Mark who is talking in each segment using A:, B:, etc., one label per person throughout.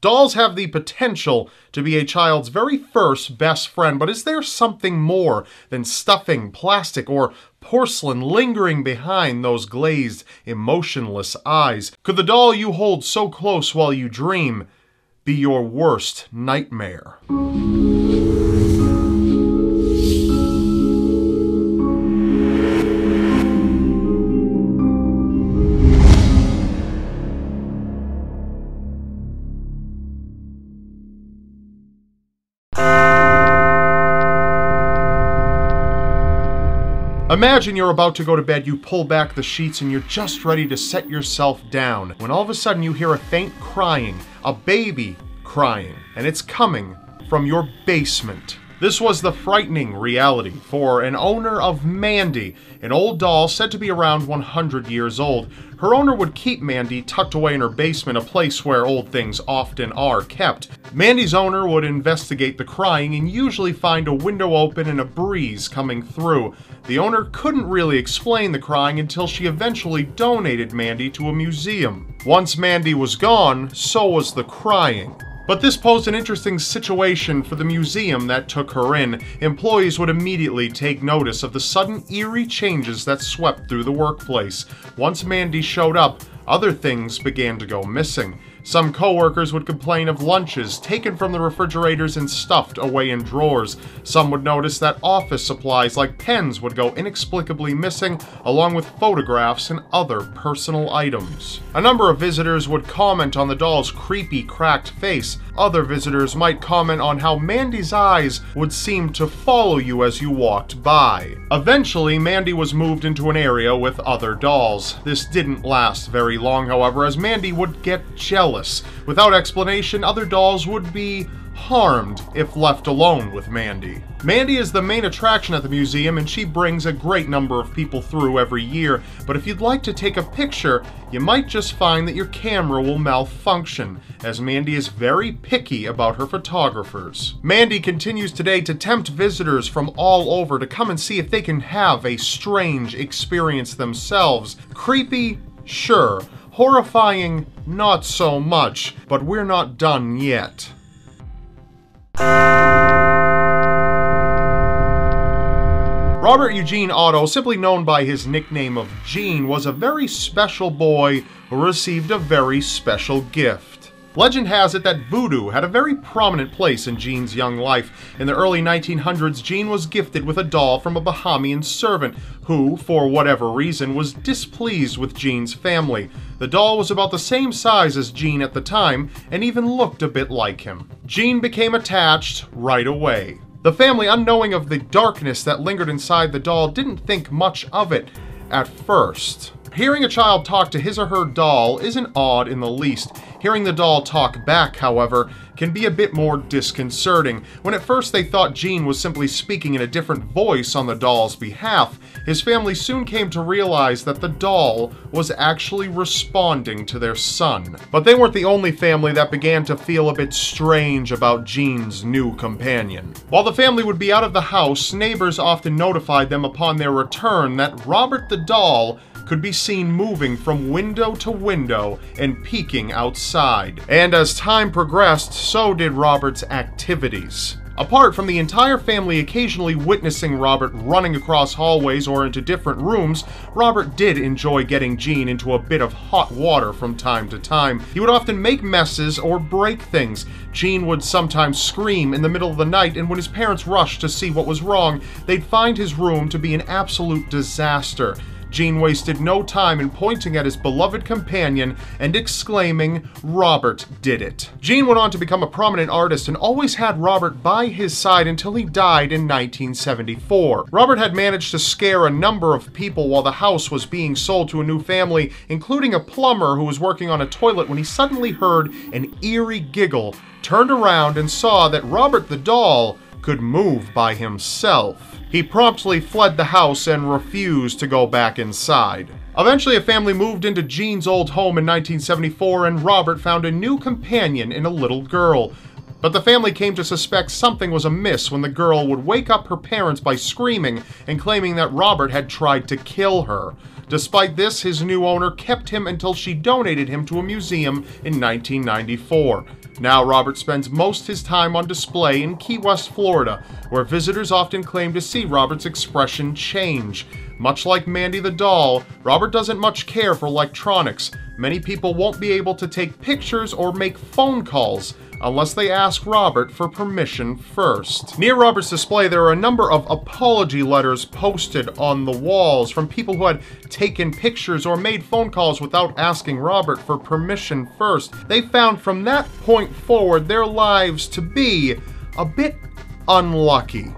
A: Dolls have the potential to be a child's very first best friend, but is there something more than stuffing, plastic, or porcelain lingering behind those glazed, emotionless eyes? Could the doll you hold so close while you dream be your worst nightmare? Imagine you're about to go to bed, you pull back the sheets, and you're just ready to set yourself down, when all of a sudden you hear a faint crying, a baby crying, and it's coming from your basement. This was the frightening reality for an owner of Mandy, an old doll said to be around 100 years old. Her owner would keep Mandy tucked away in her basement, a place where old things often are kept. Mandy's owner would investigate the crying and usually find a window open and a breeze coming through. The owner couldn't really explain the crying until she eventually donated Mandy to a museum. Once Mandy was gone, so was the crying. But this posed an interesting situation for the museum that took her in. Employees would immediately take notice of the sudden eerie changes that swept through the workplace. Once Mandy showed up, other things began to go missing. Some coworkers would complain of lunches taken from the refrigerators and stuffed away in drawers. Some would notice that office supplies like pens would go inexplicably missing, along with photographs and other personal items. A number of visitors would comment on the doll's creepy, cracked face. Other visitors might comment on how Mandy's eyes would seem to follow you as you walked by. Eventually, Mandy was moved into an area with other dolls. This didn't last very long, however, as Mandy would get jealous. Without explanation, other dolls would be harmed if left alone with Mandy. Mandy is the main attraction at the museum, and she brings a great number of people through every year, but if you'd like to take a picture, you might just find that your camera will malfunction, as Mandy is very picky about her photographers. Mandy continues today to tempt visitors from all over to come and see if they can have a strange experience themselves. Creepy? Sure. Horrifying? Not so much, but we're not done yet. Robert Eugene Otto, simply known by his nickname of Gene, was a very special boy who received a very special gift. Legend has it that voodoo had a very prominent place in Gene's young life. In the early 1900s, Gene was gifted with a doll from a Bahamian servant who, for whatever reason, was displeased with Gene's family. The doll was about the same size as Gene at the time and even looked a bit like him. Gene became attached right away. The family, unknowing of the darkness that lingered inside the doll, didn't think much of it at first. Hearing a child talk to his or her doll isn't odd in the least. Hearing the doll talk back, however, can be a bit more disconcerting. When at first they thought Gene was simply speaking in a different voice on the doll's behalf, his family soon came to realize that the doll was actually responding to their son. But they weren't the only family that began to feel a bit strange about Gene's new companion. While the family would be out of the house, neighbors often notified them upon their return that Robert the doll could be seen moving from window to window and peeking outside. And as time progressed, so did Robert's activities. Apart from the entire family occasionally witnessing Robert running across hallways or into different rooms, Robert did enjoy getting Gene into a bit of hot water from time to time. He would often make messes or break things. Gene would sometimes scream in the middle of the night, and when his parents rushed to see what was wrong, they'd find his room to be an absolute disaster. Gene wasted no time in pointing at his beloved companion and exclaiming, "Robert did it." Gene went on to become a prominent artist and always had Robert by his side until he died in 1974. Robert had managed to scare a number of people while the house was being sold to a new family, including a plumber who was working on a toilet when he suddenly heard an eerie giggle, turned around and saw that Robert the doll could move by himself. He promptly fled the house and refused to go back inside. Eventually, a family moved into Gene's old home in 1974, and Robert found a new companion in a little girl. But the family came to suspect something was amiss when the girl would wake up her parents by screaming and claiming that Robert had tried to kill her. Despite this, his new owner kept him until she donated him to a museum in 1994. Now Robert spends most his time on display in Key West, Florida, where visitors often claim to see Robert's expression change. Much like Mandy the doll, Robert doesn't much care for electronics. Many people won't be able to take pictures or make phone calls unless they ask Robert for permission first. Near Robert's display, there are a number of apology letters posted on the walls from people who had taken pictures or made phone calls without asking Robert for permission first. They found from that point forward their lives to be a bit unlucky.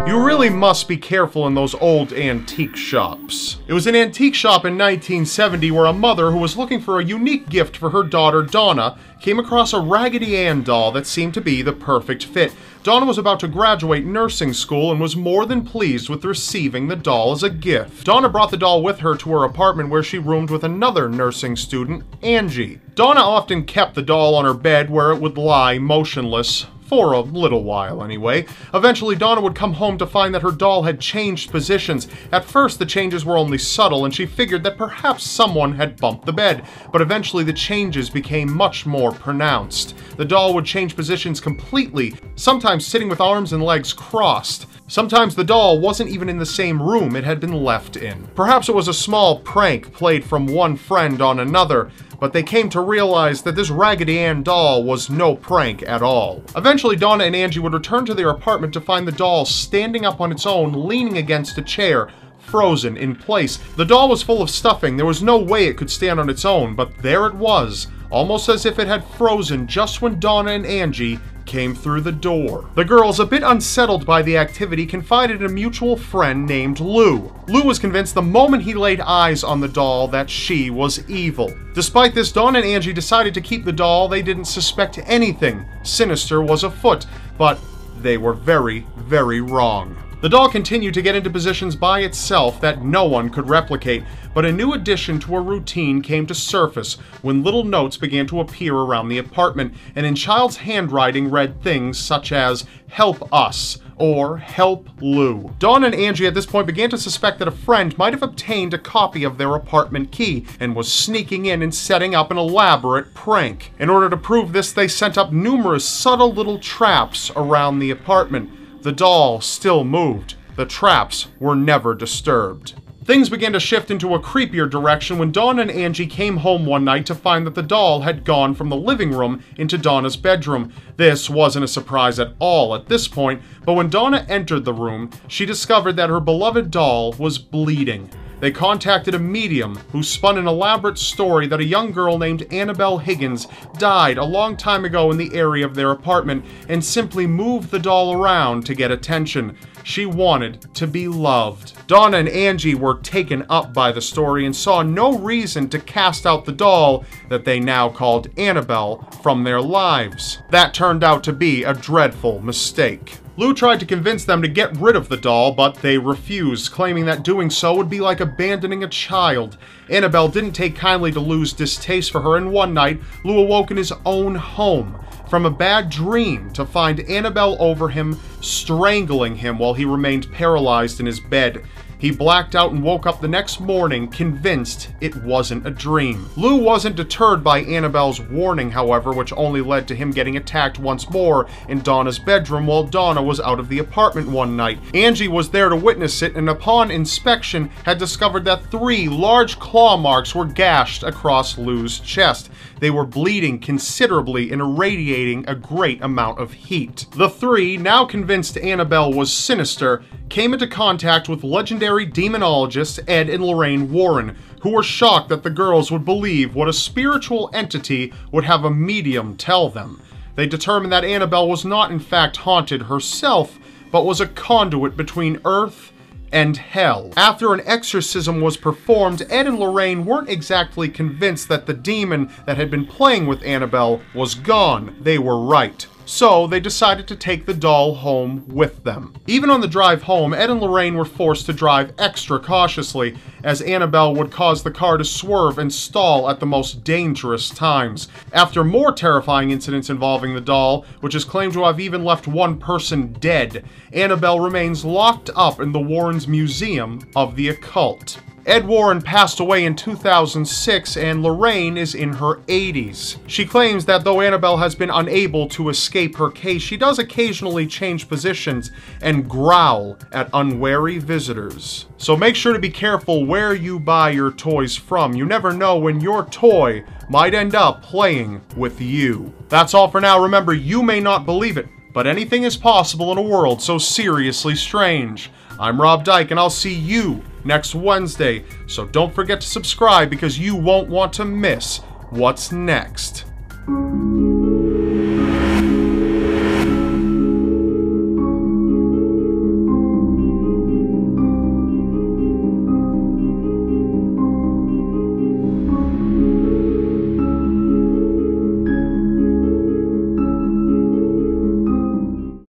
A: You really must be careful in those old antique shops. It was an antique shop in 1970 where a mother who was looking for a unique gift for her daughter Donna came across a Raggedy Ann doll that seemed to be the perfect fit. Donna was about to graduate nursing school and was more than pleased with receiving the doll as a gift. Donna brought the doll with her to her apartment where she roomed with another nursing student, Angie. Donna often kept the doll on her bed where it would lie motionless. For a little while, anyway. Eventually, Donna would come home to find that her doll had changed positions. At first, the changes were only subtle, and she figured that perhaps someone had bumped the bed. But eventually, the changes became much more pronounced. The doll would change positions completely, sometimes sitting with arms and legs crossed. Sometimes the doll wasn't even in the same room it had been left in. Perhaps it was a small prank played from one friend on another, but they came to realize that this Raggedy Ann doll was no prank at all. Eventually, Donna and Angie would return to their apartment to find the doll standing up on its own, leaning against a chair, frozen in place. The doll was full of stuffing. There was no way it could stand on its own, but there it was, almost as if it had frozen just when Donna and Angie came through the door. The girls, a bit unsettled by the activity, confided in a mutual friend named Lou. Lou was convinced the moment he laid eyes on the doll that she was evil. Despite this, Donna and Angie decided to keep the doll. They didn't suspect anything sinister was afoot, but they were very, very wrong. The doll continued to get into positions by itself that no one could replicate, but a new addition to her routine came to surface when little notes began to appear around the apartment, and in child's handwriting read things such as, "Help us," or "Help Lou." Dawn and Angie at this point began to suspect that a friend might have obtained a copy of their apartment key and was sneaking in and setting up an elaborate prank. In order to prove this, they sent up numerous subtle little traps around the apartment. The doll still moved. The traps were never disturbed. Things began to shift into a creepier direction when Dawn and Angie came home one night to find that the doll had gone from the living room into Donna's bedroom. This wasn't a surprise at all at this point, but when Donna entered the room, she discovered that her beloved doll was bleeding. They contacted a medium who spun an elaborate story that a young girl named Annabelle Higgins died a long time ago in the area of their apartment and simply moved the doll around to get attention. She wanted to be loved. Donna and Angie were taken up by the story and saw no reason to cast out the doll that they now called Annabelle from their lives. That turned out to be a dreadful mistake. Lou tried to convince them to get rid of the doll, but they refused, claiming that doing so would be like abandoning a child. Annabelle didn't take kindly to Lou's distaste for her, and one night, Lou awoke in his own home from a bad dream to find Annabelle over him, strangling him while he remained paralyzed in his bed. He blacked out and woke up the next morning, convinced it wasn't a dream. Lou wasn't deterred by Annabelle's warning, however, which only led to him getting attacked once more in Donna's bedroom while Donna was out of the apartment one night. Angie was there to witness it, and upon inspection had discovered that 3 large claw marks were gashed across Lou's chest. They were bleeding considerably and irradiating a great amount of heat. The 3, now convinced Annabelle was sinister, came into contact with legendary demonologists Ed and Lorraine Warren, who were shocked that the girls would believe what a spiritual entity would have a medium tell them. They determined that Annabelle was not in fact haunted herself, but was a conduit between Earth and hell. After an exorcism was performed, Ed and Lorraine weren't exactly convinced that the demon that had been playing with Annabelle was gone. They were right. So they decided to take the doll home with them. Even on the drive home, Ed and Lorraine were forced to drive extra cautiously, as Annabelle would cause the car to swerve and stall at the most dangerous times. After more terrifying incidents involving the doll, which is claimed to have even left one person dead, Annabelle remains locked up in the Warrens' Museum of the Occult. Ed Warren passed away in 2006 and Lorraine is in her 80s. She claims that though Annabelle has been unable to escape her case, she does occasionally change positions and growl at unwary visitors. So make sure to be careful where you buy your toys from. You never know when your toy might end up playing with you. That's all for now. Remember, you may not believe it, but anything is possible in a world so seriously strange. I'm Rob Dyke, and I'll see you next Wednesday. So don't forget to subscribe because you won't want to miss what's next.